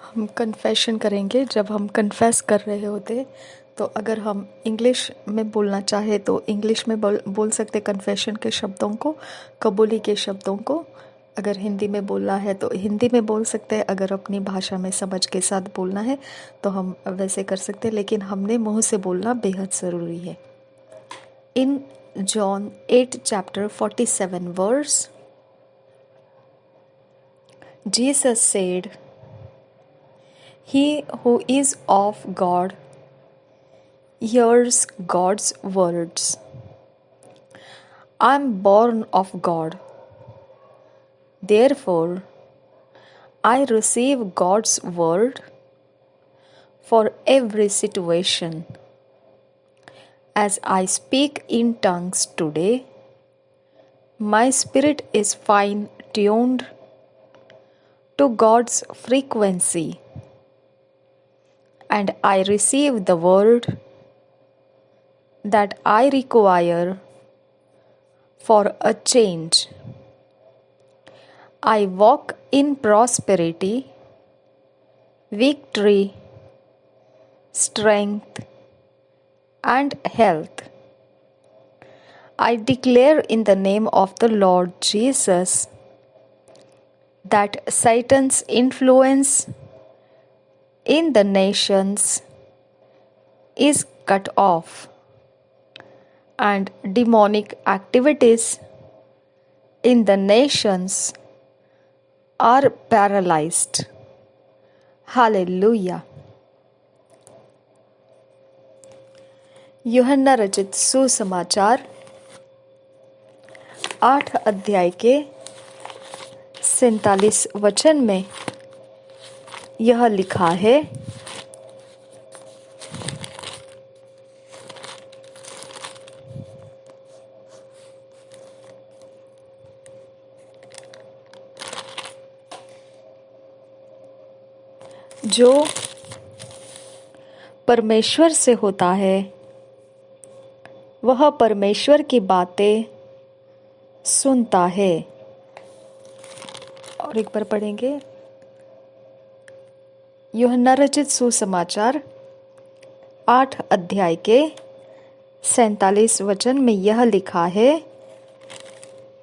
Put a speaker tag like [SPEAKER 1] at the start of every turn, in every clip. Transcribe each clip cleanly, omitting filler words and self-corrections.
[SPEAKER 1] हम कन्फेशन करेंगे। जब हम कन्फेस कर रहे होते तो अगर हम इंग्लिश में बोलना चाहे तो इंग्लिश में बोल सकते कन्फेशन के शब्दों को, कबूली के शब्दों को। अगर हिंदी में बोलना है तो हिंदी में बोल सकते हैं। अगर अपनी भाषा में समझ के साथ बोलना है तो हम वैसे कर सकते हैं, लेकिन हमने मुंह से बोलना बेहद ज़रूरी है। इन John 8 chapter 47 verse, Jesus said, "He who is of God hears God's words. I am born of God. Therefore, I receive God's word for every situation. As I speak in tongues today, my spirit is fine tuned to God's frequency, and I receive the word that I require for a change. I walk in prosperity, victory, strength, and health. I declare in the name of the Lord Jesus that Satan's influence in the nations is cut off, and demonic activities in the nations are paralyzed. Hallelujah. यूहन्ना रचित सुसमाचार 8 अध्याय के 47 वचन में यह लिखा है, जो परमेश्वर से होता है वह परमेश्वर की बातें सुनता है। और एक बार पढ़ेंगे। यूहन्ना रचित सुसमाचार 8 अध्याय के 47 वचन में यह लिखा है,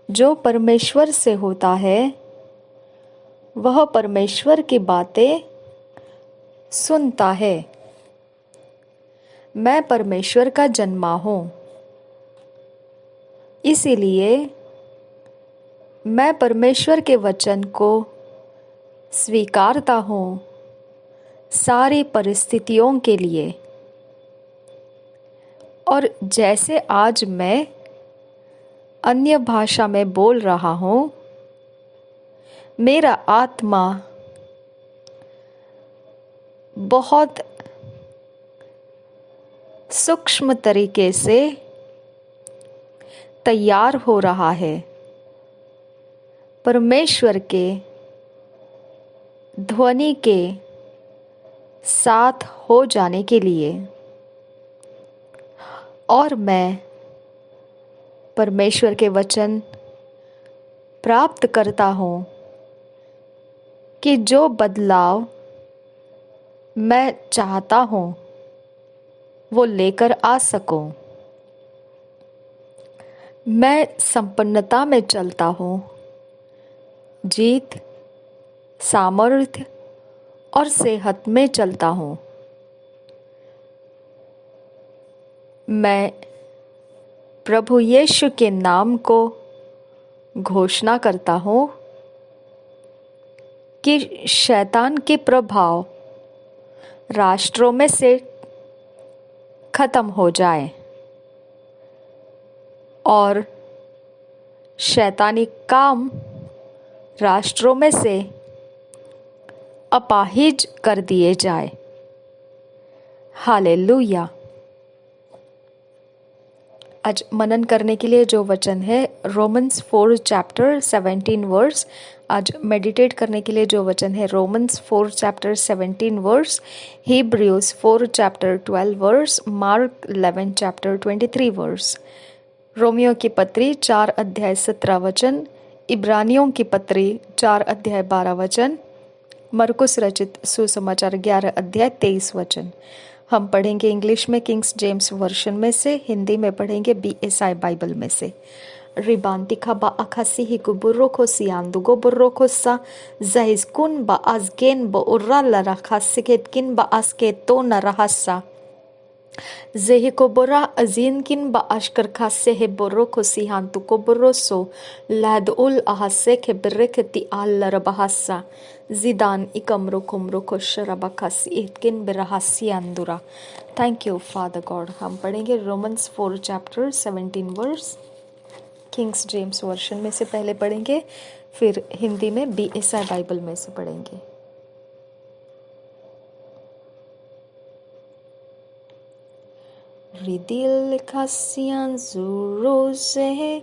[SPEAKER 1] जो परमेश्वर से होता है वह परमेश्वर की बातें सुनता है। मैं परमेश्वर का जन्मा हूँ, इसीलिए मैं परमेश्वर के वचन को स्वीकारता हूँ सारी परिस्थितियों के लिए। और जैसे आज मैं अन्य भाषा में बोल रहा हूँ, मेरा आत्मा बहुत सूक्ष्म तरीके से तैयार हो रहा है परमेश्वर के ध्वनि के साथ हो जाने के लिए। और मैं परमेश्वर के वचन प्राप्त करता हूँ कि जो बदलाव मैं चाहता हूँ वो लेकर आ सकूं। मैं संपन्नता में चलता हूँ, जीत, सामर्थ्य और सेहत में चलता हूँ। मैं प्रभु यीशु के नाम को घोषणा करता हूँ कि शैतान के प्रभाव राष्ट्रों में से खत्म हो जाए और शैतानी काम राष्ट्रों में से अपाहिज कर दिए जाए। हालेलुया। आज मनन करने के लिए जो वचन है रोमन्स 4 chapter 17 verse। आज मेडिटेट करने के लिए जो वचन है Romans 4 chapter 17 verse, Hebrews 4 chapter 12 verse, mark 11 chapter 23 verse, Romeo की पत्री 4 अध्याय 17 वचन, इब्रानियों की पत्री 4 अध्याय 12 वचन, मरकुस रचित सुसमाचार 11 अध्याय 23 वचन। हम पढ़ेंगे इंग्लिश में किंग्स जेम्स वर्शन में से, हिंदी में पढ़ेंगे BSI बाइबल में से। Ribantika ba akasi burroko siandugo burroko sa zaiskun ba azgen ba urala rakasiket ba asketo na rahasa zehiko bora azinkin ba ashkar khasse he burroko sihantu ko burroso ladul ahase ke berreketi alla rabahasa zidan ikamro kumro kosharabakasi itkin berahasi andura। Thank you Father God। हम पढ़ेंगे Romans 4 chapter 17 verse. Kings James Version में से पहले पढ़ेंगे, फिर हिंदी में BSI Bible में से पढ़ेंगे। Ridil kasian zuruze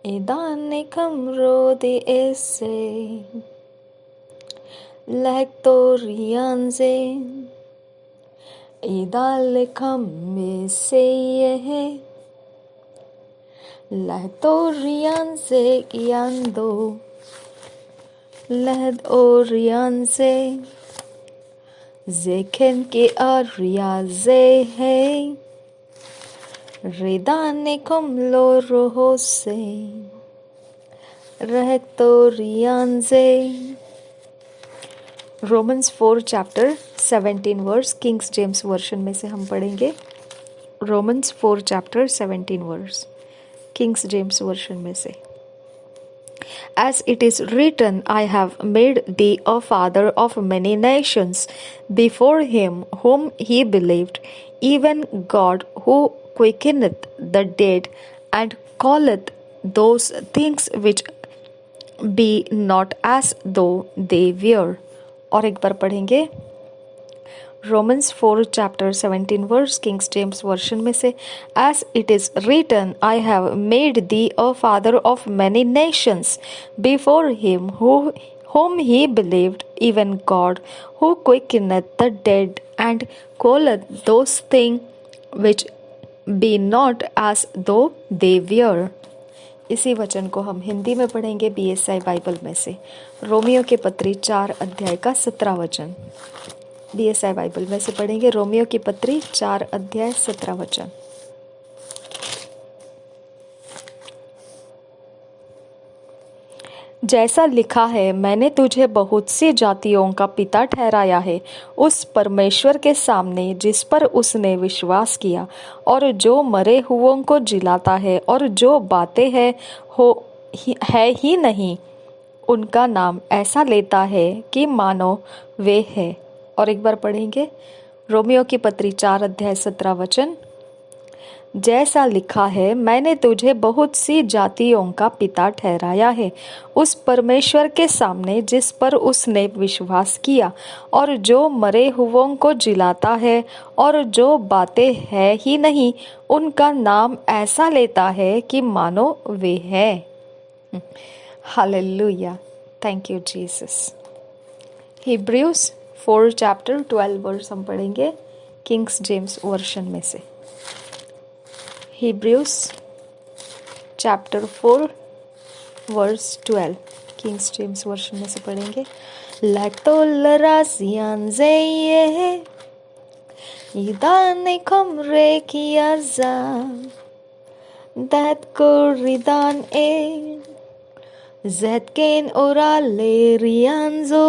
[SPEAKER 1] edane kamro de ese lektorianze edale kameseye lektorianze guiando lektorianze Zeken ke ariaze hai redane kom loro se rectorianze। Romans 4 chapter 17 verse Kings James Version में से हम पढ़ेंगे। Romans 4 chapter 17 verse Kings James Version में से। As it is written, I have made thee a father of many nations before him whom he believed, even God who quickeneth the dead and calleth those things which be not as though they were। और एक बार पढ़ेंगे Romans 4 chapter 17 verse Kings James Version में से। As it is written, I have made thee a father of many nations before him whom he believed, even God who quickeneth the dead and calleth those things which be not as though they were। इसी वचन को हम हिंदी में पढ़ेंगे BSI Bible में से। Romeo के पत्री 4 अध्याय का 17 वचन। BSI बाइबल में से पढ़ेंगे रोमियो की पत्री 4 अध्याय 17 वचन। जैसा लिखा है, मैंने तुझे बहुत सी जातियों का पिता ठहराया है उस परमेश्वर के सामने जिस पर उसने विश्वास किया, और जो मरे हुओं को जिलाता है और जो बातें है ही नहीं, उनका नाम ऐसा लेता है कि मानो वे है। और एक बार पढ़ेंगे रोमियो की पत्री 4 अध्याय 17 वचन। जैसा लिखा है, मैंने तुझे बहुत सी जातियों का पिता ठहराया है उस परमेश्वर के सामने जिस पर उसने विश्वास किया, और जो मरे हुओं को जिलाता है और जो बातें है ही नहीं, उनका नाम ऐसा लेता है कि मानो वे है। Hallelujah. Thank you Jesus. Hebrews 4 chapter 12 verse हम पढ़ेंगे किंग्स जेम्स वर्शन में से। Hebrews chapter 4 verse 12 Kings James Version में से पढ़ेंगे। Latolerazianzeye idane komre kiaza that koridan e zetken orale rianzo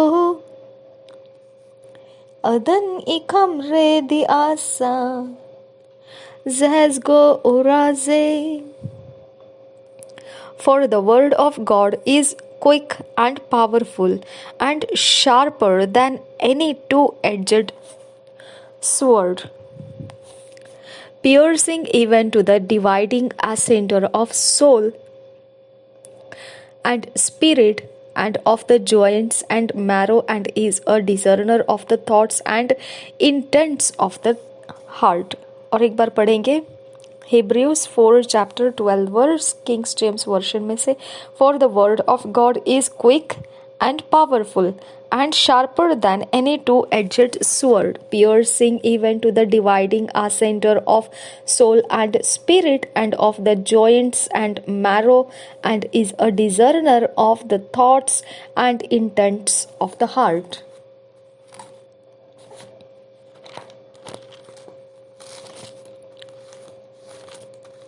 [SPEAKER 1] adan ikamre di asa zezgo oraze। For the word of God is quick and powerful and sharper than any two-edged sword, piercing even to the dividing asunder of soul and spirit and of the joints and marrow, and is a discerner of the thoughts and intents of the heart। और एक बार पढ़ेंगे Hebrews 4 chapter 12 verse Kings James Version में से। For the word of God is quick and powerful, and sharper than any two-edged sword, piercing even to the dividing asunder of soul and spirit, and of the joints and marrow, and is a discerner of the thoughts and intents of the heart.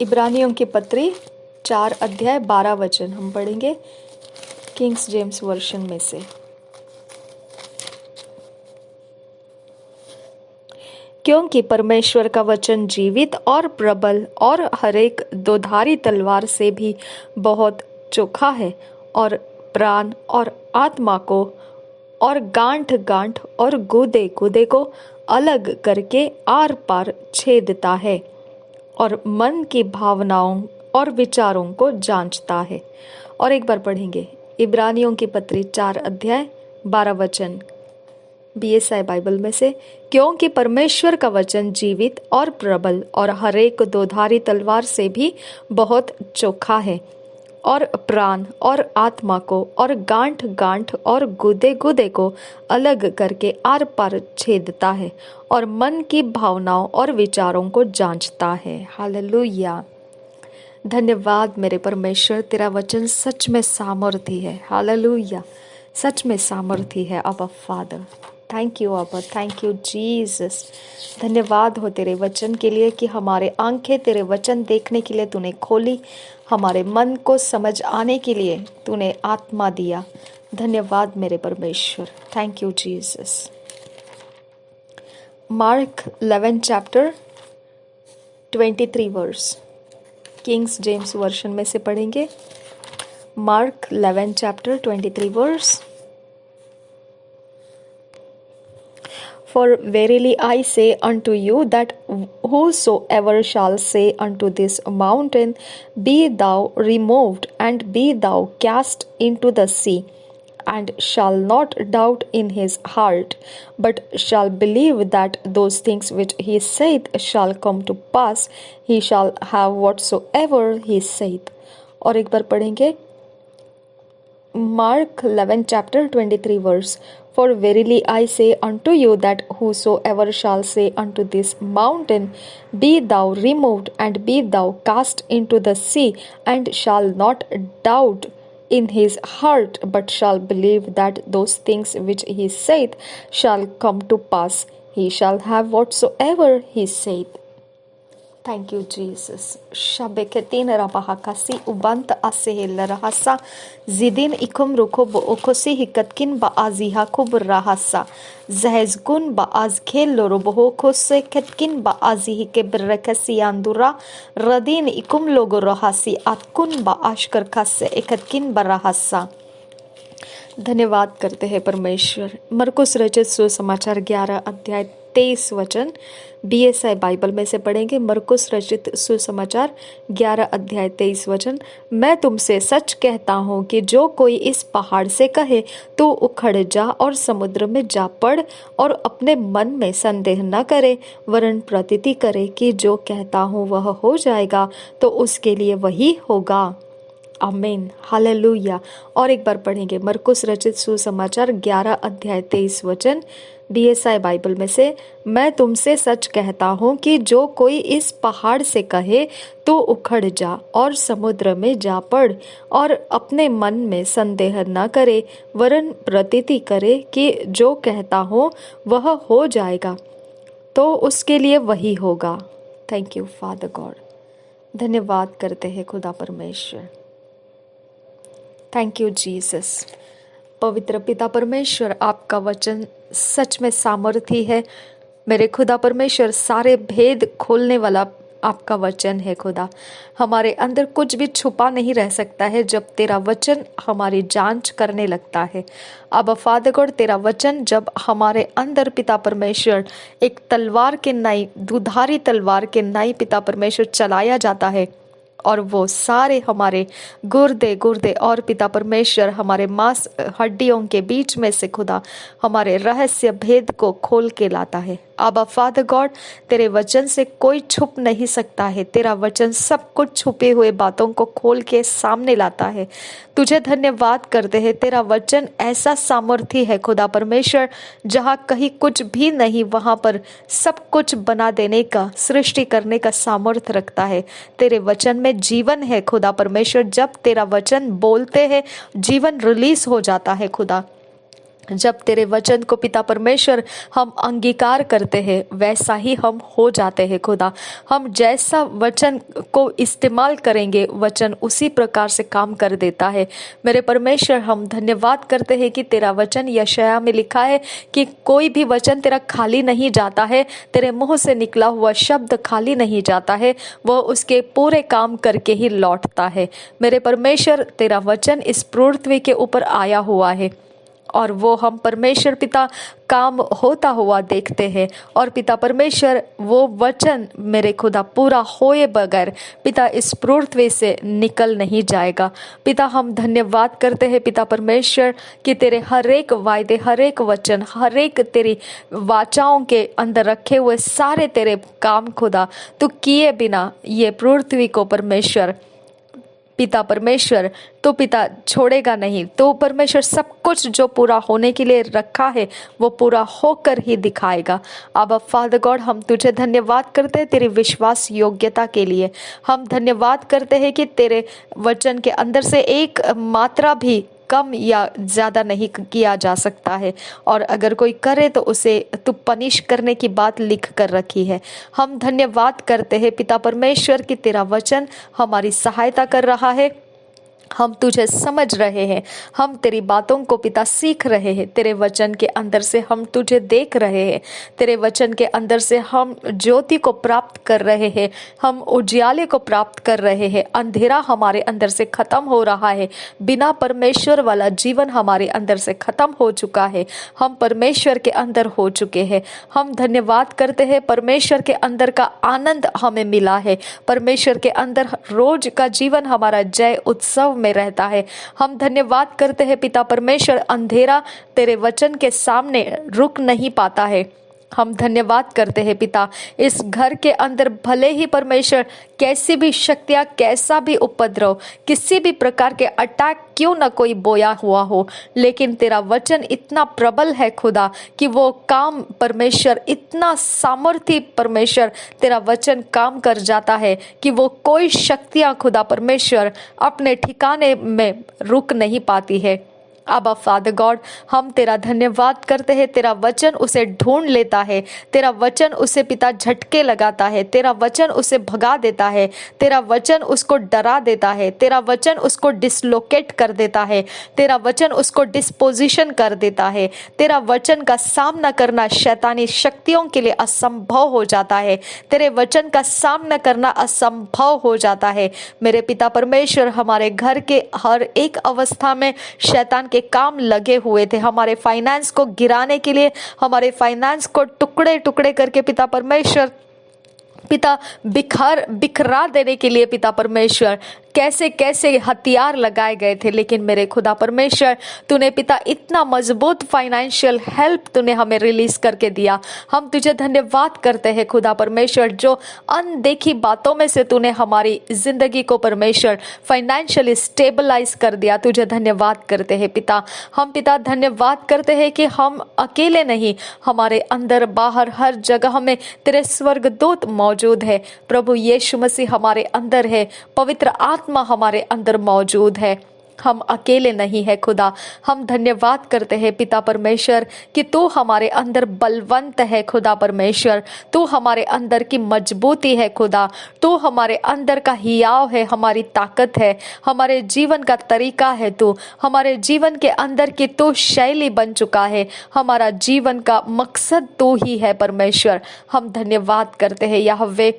[SPEAKER 1] इब्रानियों की पत्री 4 अध्याय 12 वचन हम पढ़ेंगे Kings James Version में से। क्योंकि परमेश्वर का वचन जीवित और प्रबल और हरेक दोधारी तलवार से भी बहुत चोखा है, और प्राण और आत्मा को और गांठ गांठ और गूदे गूदे को अलग करके आर पार छेदता है, और मन की भावनाओं और विचारों को जांचता है। और एक बार पढ़ेंगे इब्रानियों की पत्री 4 अध्याय 12 वचन BSI बाइबल में से। क्योंकि परमेश्वर का वचन जीवित और प्रबल और हरेक दोधारी तलवार से भी बहुत चोखा है, और प्राण और आत्मा को और गांठ गांठ और गुदे गुदे को अलग करके आर पार छेदता है, और मन की भावनाओं और विचारों को जांचता है। हालेलुया। धन्यवाद मेरे परमेश्वर, तेरा वचन सच में सामर्थी है। हालेलुया, सच में सामर्थी है। अबा फादर, थैंक यू अबा, थैंक यू जीसस। धन्यवाद हो तेरे वचन के लिए कि हमारे आंखें तेरे वचन देखने के लिए तूने खोली, हमारे मन को समझ आने के लिए तूने आत्मा दिया। धन्यवाद मेरे परमेश्वर, thank you Jesus. Mark 11 chapter 23 verse Kings James Version में से पढ़ेंगे। Mark 11 chapter 23 verse. For verily I say unto you that whosoever shall say unto this mountain, Be thou removed, and be thou cast into the sea, and shall not doubt in his heart, but shall believe that those things which he saith shall come to pass, he shall have whatsoever he saith. और एक बार पढ़ेंगे Mark 11 chapter 23 verse. For verily I say unto you that whosoever shall say unto this mountain, Be thou removed, and be thou cast into the sea, and shall not doubt in his heart, but shall believe that those things which he saith shall come to pass, he shall have whatsoever he saith. Thank you, Jesus. Shabeketin rabahakasi ubant asehel rahasa zidin ikum rukob okosi hikatkin baaziha kub rahasa zehzgun baazkhel loroboho kose ketkin baazihi ke berrekasi andura radin ikum logo rahasi atkun baashkar kase ekatkin barahasa। धन्यवाद करते हैं परमेश्वर। मरकुस रचित सुसमाचार 11 अध्याय 23 वचन BSI Bible में से पढ़ेंगे। मरकुस रचित सुसमाचार 11 अध्याय 23 वचन। मैं तुमसे सच कहता हूँ कि जो कोई इस पहाड़ से कहे तो उखड़ जा और समुद्र में जा पड़, और अपने मन में संदेह न करे, वरन प्रतीति करे कि जो कहता हूँ वह हो जाएगा, तो उसके लिए वही होगा। आमीन, हालेलुया। और एक बार पढ़ेंगे मरकुस रचित सुसमाचार 11 अध्याय 23 वचन BSI बाइबल में से। मैं तुमसे सच कहता हूँ कि जो कोई इस पहाड़ से कहे तो उखड़ जा और समुद्र में जा पड़, और अपने मन में संदेह न करे, वरन प्रतीति करे कि जो कहता हूँ वह हो जाएगा, तो उसके लिए वही होगा। Thank you father God. धन्यवाद करते हैं खुदा परमेश्वर। Thank you Jesus. पवित्र पिता परमेश्वर, आपका वचन सच में सामर्थी है। मेरे खुदा परमेश्वर, सारे भेद खोलने वाला आपका वचन है खुदा। हमारे अंदर कुछ भी छुपा नहीं रह सकता है जब तेरा वचन हमारी जांच करने लगता है। अब फादर गॉड, तेरा वचन जब हमारे अंदर पिता परमेश्वर एक तलवार के नाई, दुधारी तलवार के नाई पिता परमेश्वर चलाया जाता है, और वो सारे हमारे गुर्दे गुर्दे और पिता परमेश्वर हमारे मांस हड्डियों के बीच में से खुदा हमारे रहस्य भेद को खोल के लाता है। आबा फादर गॉड, तेरे वचन से कोई छुप नहीं सकता है। तेरा वचन सब कुछ छुपे हुए बातों को खोल के सामने लाता है। तुझे धन्यवाद करते हैं। तेरा वचन ऐसा सामर्थी है खुदा परमेश्वर, जहाँ कहीं कुछ भी नहीं वहाँ पर सब कुछ बना देने का, सृष्टि करने का सामर्थ्य रखता है। तेरे वचन में जीवन है खुदा परमेश्वर। जब तेरा वचन बोलते हैं जीवन रिलीज हो जाता है खुदा। जब तेरे वचन को पिता परमेश्वर हम अंगीकार करते हैं वैसा ही हम हो जाते हैं खुदा। हम जैसा वचन को इस्तेमाल करेंगे वचन उसी प्रकार से काम कर देता है। मेरे परमेश्वर, हम धन्यवाद करते हैं कि तेरा वचन यशायाह में लिखा है कि कोई भी वचन तेरा खाली नहीं जाता है। तेरे मुंह से निकला हुआ शब्द खाली नहीं जाता है, वह उसके पूरे काम करके ही लौटता है। मेरे परमेश्वर, तेरा वचन इस पृथ्वी के ऊपर आया हुआ है और वो हम परमेश्वर पिता काम होता हुआ देखते हैं। और पिता परमेश्वर, वो वचन मेरे खुदा पूरा होए बगैर पिता इस पृथ्वी से निकल नहीं जाएगा। पिता, हम धन्यवाद करते हैं पिता परमेश्वर कि तेरे हर एक वायदे, हर एक वचन, हर एक तेरी वाचाओं के अंदर रखे हुए सारे तेरे काम खुदा तू किए बिना ये पृथ्वी को परमेश्वर पिता परमेश्वर तो पिता छोड़ेगा नहीं। तो परमेश्वर सब कुछ जो पूरा होने के लिए रखा है वो पूरा होकर ही दिखाएगा। अब फादर गॉड, हम तुझे धन्यवाद करते हैं तेरी विश्वास योग्यता के लिए। हम धन्यवाद करते हैं कि तेरे वचन के अंदर से एक मात्रा भी कम या ज़्यादा नहीं किया जा सकता है, और अगर कोई करे तो उसे तू पनिश करने की बात लिख कर रखी है। हम धन्यवाद करते हैं पिता परमेश्वर कि तेरा वचन हमारी सहायता कर रहा है। हम तुझे समझ रहे हैं, हम तेरी बातों को पिता सीख रहे हैं। तेरे वचन के अंदर से हम तुझे देख रहे हैं। तेरे वचन के अंदर से हम ज्योति को प्राप्त कर रहे हैं, हम उजियाले को प्राप्त कर रहे हैं। अंधेरा हमारे अंदर से खत्म हो रहा है। बिना परमेश्वर वाला जीवन हमारे अंदर से खत्म हो चुका है। हम परमेश्वर के अंदर हो चुके हैं। हम धन्यवाद करते हैं, परमेश्वर के अंदर का आनंद हमें मिला है। परमेश्वर के अंदर रोज का जीवन हमारा जय उत्सव में रहता है। हम धन्यवाद करते हैं पिता परमेश्वर, अंधेरा तेरे वचन के सामने रुक नहीं पाता है। हम धन्यवाद करते हैं पिता, इस घर के अंदर भले ही परमेश्वर कैसी भी शक्तियां, कैसा भी उपद्रव, किसी भी प्रकार के अटैक क्यों न कोई बोया हुआ हो, लेकिन तेरा वचन इतना प्रबल है खुदा कि वो काम परमेश्वर इतना सामर्थी परमेश्वर तेरा वचन काम कर जाता है कि वो कोई शक्तियां खुदा परमेश्वर अपने ठिकाने में रुक नहीं पाती है। आबा फादर गॉड, हम तेरा धन्यवाद करते हैं। तेरा वचन उसे ढूंढ लेता है, तेरा वचन उसे पिता झटके लगाता है, तेरा वचन उसे भगा देता है, तेरा वचन उसको डरा देता है, तेरा वचन उसको डिसलोकेट कर देता है, तेरा वचन उसको डिस्पोजिशन कर देता है। तेरा वचन का सामना करना शैतानी शक्तियों के लिए असंभव हो जाता है। तेरे वचन का सामना करना असंभव हो जाता है। मेरे पिता परमेश्वर, हमारे घर के हर एक अवस्था में शैतान के काम लगे हुए थे, हमारे फाइनेंस को गिराने के लिए, हमारे फाइनेंस को टुकड़े टुकड़े करके पिता परमेश्वर पिता बिखरा देने के लिए पिता परमेश्वर कैसे कैसे हथियार लगाए गए थे। लेकिन मेरे खुदा परमेश्वर, तूने पिता इतना मजबूत फाइनेंशियल हेल्प तूने हमें रिलीज करके दिया। हम तुझे धन्यवाद करते हैं खुदा परमेश्वर, जो अनदेखी बातों में से तूने हमारी जिंदगी को परमेश्वर फाइनेंशियली स्टेबलाइज कर दिया। तुझे धन्यवाद करते हैं पिता। हम पिता धन्यवाद करते हैं कि हम अकेले नहीं, हमारे अंदर बाहर हर जगह में तेरे स्वर्गदूत मौजूद है। प्रभु यीशु मसीह हमारे अंदर है, पवित्र आत्मा हमारे अंदर मौजूद है। हम अकेले नहीं है खुदा। हम धन्यवाद करते हैं पिता परमेश्वर कि तू हमारे अंदर बलवंत है खुदा परमेश्वर, तू हमारे अंदर की मजबूती है खुदा, तू हमारे अंदर का हियाव है, हमारी ताकत है, हमारे जीवन का तरीका है, तू हमारे जीवन के अंदर की तू शैली बन चुका है, हमारा जीवन का मकसद तू ही है परमेश्वर। हम धन्यवाद करते हैं यहोवे,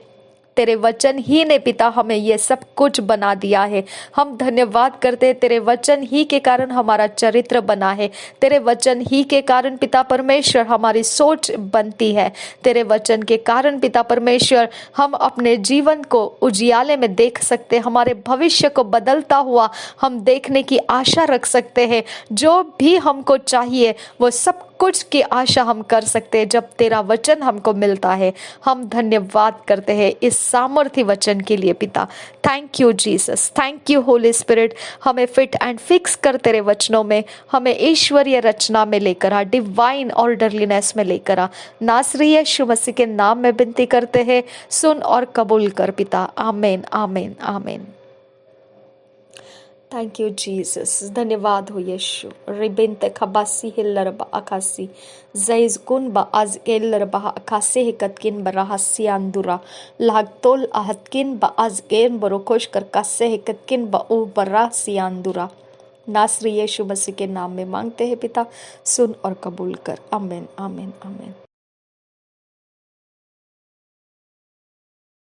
[SPEAKER 1] तेरे वचन ही ने पिता हमें ये सब कुछ बना दिया है। हम धन्यवाद करते हैं, तेरे वचन ही के कारण हमारा चरित्र बना है, तेरे वचन ही के कारण पिता परमेश्वर हमारी सोच बनती है, तेरे वचन के कारण पिता परमेश्वर हम अपने जीवन को उजियाले में देख सकते हैं, हमारे भविष्य को बदलता हुआ हम देखने की आशा रख सकते हैं। जो भी हमको चाहिए वो सब कुछ की आशा हम कर सकते हैं जब तेरा वचन हमको मिलता है। हम धन्यवाद करते हैं इस सामर्थ्य वचन के लिए पिता। Thank you Jesus, thank you Holi spirit. हमें फिट एंड फिक्स कर तेरे वचनों में, हमें ईश्वरीय रचना में लेकर आ, डिवाइन ऑर्डरलीनेस में लेकर आ। नासरी यीशु मसीह के नाम में विनती करते हैं, सुन और कबूल कर पिता। आमीन आमीन आमीन। थैंक यू जीसस, धन्यवाद हो यीशु। रिबिनते खबासी हिल्लर बा अकासी जैज कुन बा आज एल्लर बा अकासे हिकतकिन बराहसी अंदुरा लागतोल आहतकिन बा आज गेन बरोकोश कर कासे हिकतकिन बा ओ बराहसी अंदुरा। नासरी यीशु मसीह के नाम में मांगते हैं पिता, सुन और कबूल कर। आमीन आमीन आमीन।